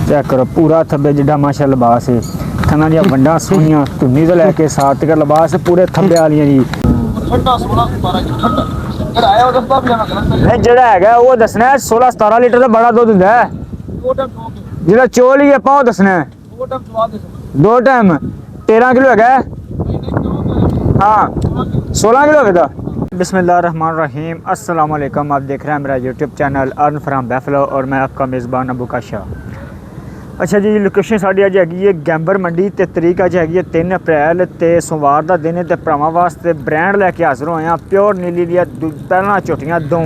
Check करो पूरा थब्बे जिड्डा माशा लिबास है थना दियां वंडां सोहणियां धुन्नी तो लैके साथ तक लिबास पूरे थब्बे वालियां जी नहीं जेड़ा हैगा वो दसना है 16-17 लीटर का बड़ा दुध हुंदा है जेड़ा चोल ही आपां वो दसना है 2 टाइम 13 किलो हैगा हाँ 16 किलो होगा बिस्मिल्लाहिर्रहमानिर्रहीम अस्सलाम वालेकुम। आप देख रहे हैं मेरा यूट्यूब चैनल अर्न फ्राम बैफलो और मैं आपका मेज़बान अबू का शाह। अच्छा जी लोकेशन साड़ी अज हैगी है गैंबर मंडी ते तरीक अज हैगी है 3 अप्रैल ते सोमवार का दिन है ते भरावां वास्ते ब्रांड लैके हाजिर होए हैं प्योर नीली दियां पहला झोटियां दो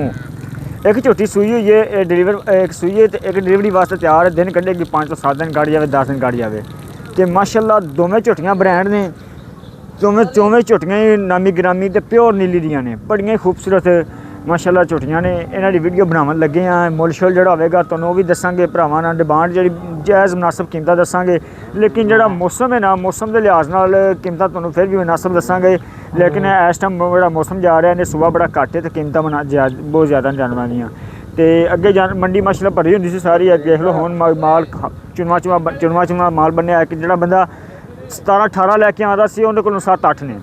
एक झोटी सूई हुई है डिलीवर एक सूई है तो एक डिलीवरी वास्ते तैयार है दिन कढ़ेगी 5 तो 7 दिन गाड़ी आवे 10 दिन गाड़ी आवे तो माशाल्लाह दोवें झोटियां ब्रांड ने चौवें झोटियां ही नामी ग्रामी ते प्योर नीली दियां ने बड़ियां खूबसूरत माशाल्लाह झोटियां ने इन्हां दी वीडियो बनावन लगे हैं मुल शुल जिहड़ा होवेगा तुहानूं वो भी दसांगे भरावां नाल डिमांड जिहड़ी जायज़ मुनासिब कीमतां दसांगे लेकिन जिहड़ा मौसम है ना मौसम के लिहाज नाल कीमतां तुहानूं फिर भी मुनासिब दसांगे लेकिन इस टाइम जिहड़ा मौसम जा रहा है सुबह बड़ा घट है तो कीमतां बहुत ज़्यादा जानवरां दियां ते अगे मंडी माशाल्लाह भरी हुंदी सी सारी देख लो हुण माल चुनवा माल बन्निया कि जिहड़ा बंदा 17-18 लैके आता सी उन्हें कोलों 7-8 ने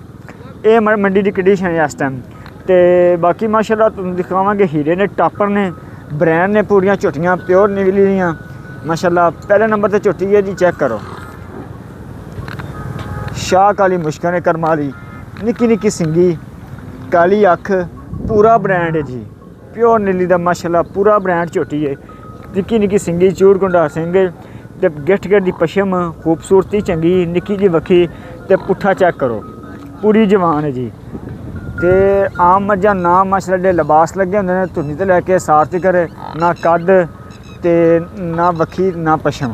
ये मंडी की कंडीशन है इस टाइम तो बाकी माशाल्लाह तुहानूं दिखावांगे हीरे ने टापर ने ब्रांड ने पूरियां झोटियां प्योर नीली दियां माशाल्लाह। पहले नंबर पर झोटी है जी चेक करो शाह काली मुश्किल ने कर्म वाली निक्की निक्की सिंगी काली अख पूरा ब्रांड है जी प्योर नीली दा माशाल्लाह पूरा ब्रांड झोटी है निक्की निक्की सिंगी चूड़ कुंडा सिंह ते गिट्ठ दी पशम खूबसूरती चंगी निक्की जी वक्खी ते पुट्ठा चेक करो पूरी जवान है जी ते आम मज्जां ना माशाल्लाह दे लिबास लगे होंदे ने धुन्नी तो लैके सार तकर ना कद ते ना वक्खी ना पशम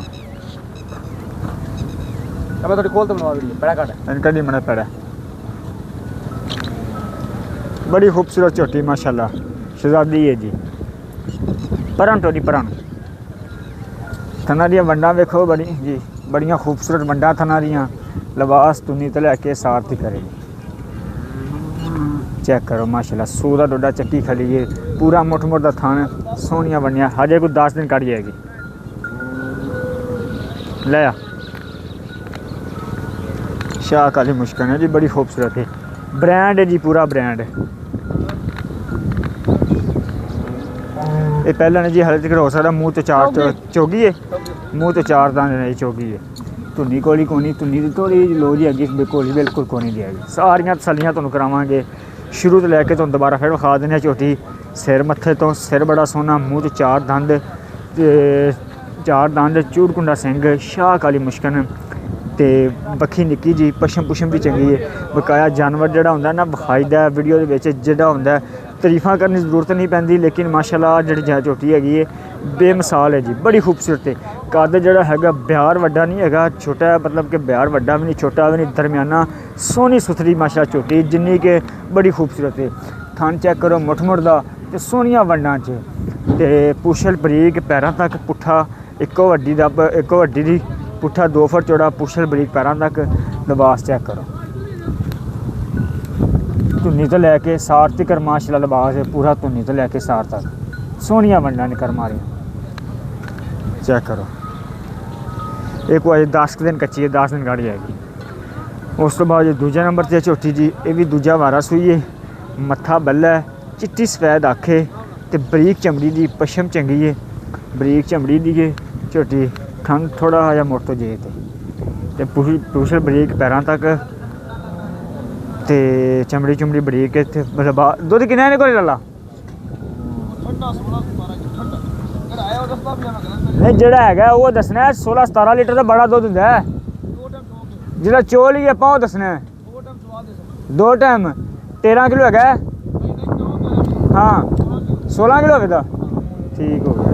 बड़ी खूबसूरत झोटी माशाल्लाह शहजादी है जी परन टोरी परन थना दियां वंडां वेखो बड़ी जी बड़ियां खूबसूरत वंडां थना दियां लिबास धुन्नी तो लैके सार तकर चेक करो माशाल्लाह सूदा डोडा चट्टी खली है पूरा मुठ मुठ का थान सोहनिया बनिया हजे कोई 10 दिन काढ़ी आएगी लिया शाह काली मुश्किल है जी बड़ी खूबसूरत है ब्रांड है जी पूरा ब्रांड ये पहले ने जी हले तक हो सकता मुँह तो 4 चौगी है मुँह तो 4 दाने नहीं चौगी है धुन्नी कोली कोनी धुन्नी की थोड़ी लो जी हैगी बिल्कुल कोनी दी हैगी सारियां तसलियां तुहानूं करावांगे शुरू तो लैके तुहानूं दोबारा फिर विखा देने झोटी सिर मत्थे तो सिर बड़ा सोहना मुँह तो 4 दंद चूड़ कुंडा सिंह शाह काली मुश्किल ते बक्खी निक्की जी पशम पुशम भी चंगी है बकाया जानवर जिहड़ा हुंदा ना विखाईदा वीडियो दे विच जिहड़ा हुंदा तारीफां करने की जरूरत नहीं पैंदी लेकिन माशाल्लाह जिहड़ी झोटी हैगी है बेमिसाल है जी बड़ी खूबसूरत है कद जिहड़ा हैगा ब्यार वड्डा नहीं हैगा छोटा है मतलब कि ब्यार वड्डा भी नहीं छोटा भी नहीं दरमियाना सोहनी सुथरी माशाल्लाह झोटी जिन्नी के बड़ी खूबसूरत है थन चेक करो मुठ दा ते सोहनियां वंडां च ते पुछल बरीक पैरां तक पुट्ठा इक्को वड्डी दी पुट्ठा 2 फुट चौड़ा पुछल बरीक पैरां तक लिबास चेक करो धुन्नी तो लैके सार तकर माशाल्लाह लिबास है पूरा धुन्नी तो लैके सार तक सोहनियां वंडां ने कर्म वाली चेक करो एक कोई 10 दिन कच्ची है 10 दिन गाड़ी आएगी उस तो बाद दूजे नंबर पर झोटी जी ये भी दूजा वारा सूई है मत्था बल्ला चिट्टी सफेद अख है तो बरीक चमड़ी की पशम चंगी है बरीक चमड़ी की है झोटी खन थोड़ा जहा मुड़ तो जे ते पुछल बरीक पैरां तक ते चमड़ी चुमड़ी बरीक है मतलब दुध किन्ना ने कोई लला नहीं जेड़ा हैगा वो दसना है 16-17 लीटर का बड़ा दुध हुंदा है जेड़ा चोल ही आपां वो दसना है 2 टाइम 13 किलो हैगा हाँ 16 किलो होगा ठीक हो गया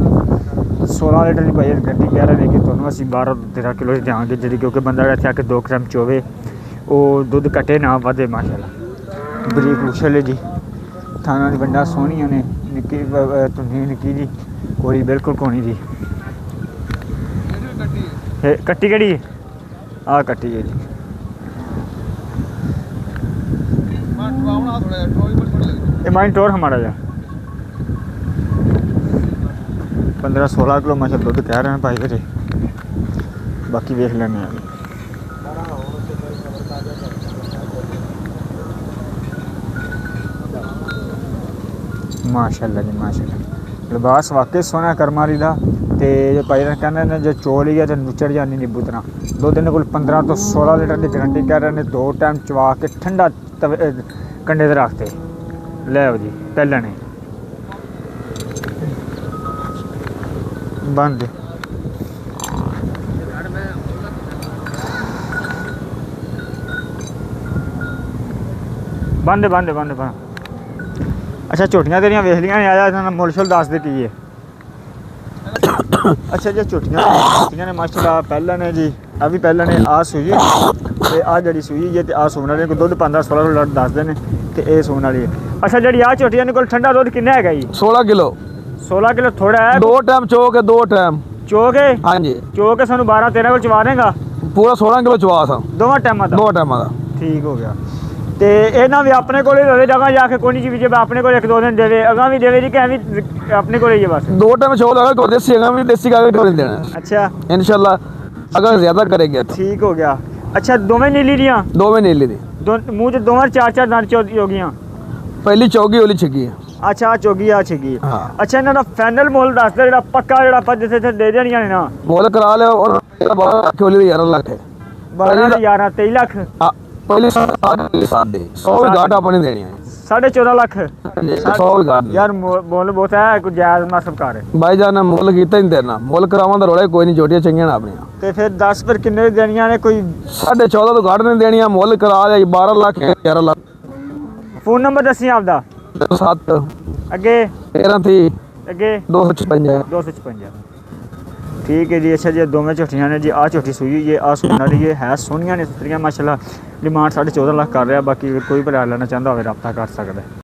16 लीटर की भाई गड्डी कह रहे हैं कि तुहानूं असीं 12-13 किलो देंगे जी क्योंकि बंदा इत्थे आके 2 टाइम चोवे वो दुध कटे ना वधे माशाल्लाह बरीक उछल है जी थाना दी वंडां सोहनियां ने निक्की धुन्नी निक्की जी कोई बिल्कुल कोनी जी कट्टी केड़ी आ कट्टी है जी ये माइन टोर हमारा जा 15-16 किलो माशा दुध कह रहे हैं भाई फिर बाकी देख लेने हैं माशाल्लाह जी माशाल्लाह लिबास वाकई सोना करमारी दा ते जो भाई कहने ने जो चोल ही है तो नुचड़ जानी नींबू तरह दुध इन्हें को 15 तो 16 लीटर की गारंटी कह रहे हैं 2 टाइम चवा के ठंडा कंडे ते रखते ले जी पहले ने बंद बंद बंद बंद बंद अच्छा झोटियां तेरियां वेख लियां आया इन्होंने मुल शुल दस दे की है अच्छा जी झोटियां ने माशाल्लाह पहले ने जी अभी पहले ने आ सूई ते आ जड़ी सूई है ते आ सून वाली को दुध 15-16 लीटर दसदे ने ते ए सून वाली है अच्छा जड़ी आ झोटियां ने कोल ठंडा दुध किन्ना हैगा जी 16 किलो 16 किलो थोड़ा है 2 टाइम चोक है 2 टाइम चोक है हाँ जी चोक है सानू 12-13 को चवा देगा पूरा 16 किलो चवा सा दोवां टाइमां दा 2 टाइम का ठीक हो गया ते ਇਹਨਾਂ ਵੀ ਆਪਣੇ ਕੋਲ ਹੀ ਰਵੇ ਜਗ੍ਹਾ ਜਾ ਕੇ ਕੋਈ ਨਹੀਂ ਜੀ ਜੇ ਆਪਣੇ ਕੋਲ 1-2 ਦਿਨ ਦੇਵੇ ਅਗਾਂ ਵੀ ਦੇਵੇ ਜੀ ਕਿ ਐਵੇਂ ਆਪਣੇ ਕੋਲ ਹੀ ਹੈ बस 2 टाइम छोड़ लगा को देसी का भी देसी का भी कर देना अच्छा इंशाल्लाह अगर ज्यादा करेंगे तो ठीक हो गया अच्छा दोवें नीली दियां दो में नीली दी मुंह च दोवें 4-4 दाने हो गईਆਂ पहली चौकी वाली छिकी है अच्छा आ चोगी आ छिगी हाँ। अच्छा ਇਹਨਾਂ ਦਾ ਫਾਈਨਲ ਮੁੱਲ ਦੱਸ ਦੇ ਜਿਹੜਾ ਪੱਕਾ ਜਿਹੜਾ ਆਪਾਂ ਜਿੱਥੇ ਜਿੱਥੇ ਦੇ ਦੇਣੀਆਂ ਨੇ ਨਾ मोल करा ले और 12 लाख है 12-11-23 ਲੱਖ हाँ, पहले 7 दे 100 घाट अपने देनी है 14.5 ਲੱਖ 100 घाट यार मुੱਲ बहुत है कुछ जायज मसब कर भाई जान ने मोल कीता नहीं देना मोल करावा दा रोले कोई नहीं जोटियां चंगियां ना अपनी ਤੇ ਫਿਰ 10 ਫਿਰ ਕਿੰਨੇ ਦੀ ਦੇਣੀਆਂ ਨੇ ਕੋਈ 14.5 तो घाट नहीं देनी मोल करा ले 12 लाख 11 लाख ਫੋਨ ਨੰਬਰ ਦੱਸੀ ਆਪਦਾ 7 ਅੱਗੇ 13 थी ਅੱਗੇ 256 256 ठीक है जी अच्छा जी दोवें झोटियां ने जी आ झोटी सूई हुई है आ सून वाली है सोहनियां ने सुथरियां माशाल्लाह डिमांड 14.5 लाख कर रहा बाकी कोई भरा लेना चाहता हो रब्ता कर सकता है।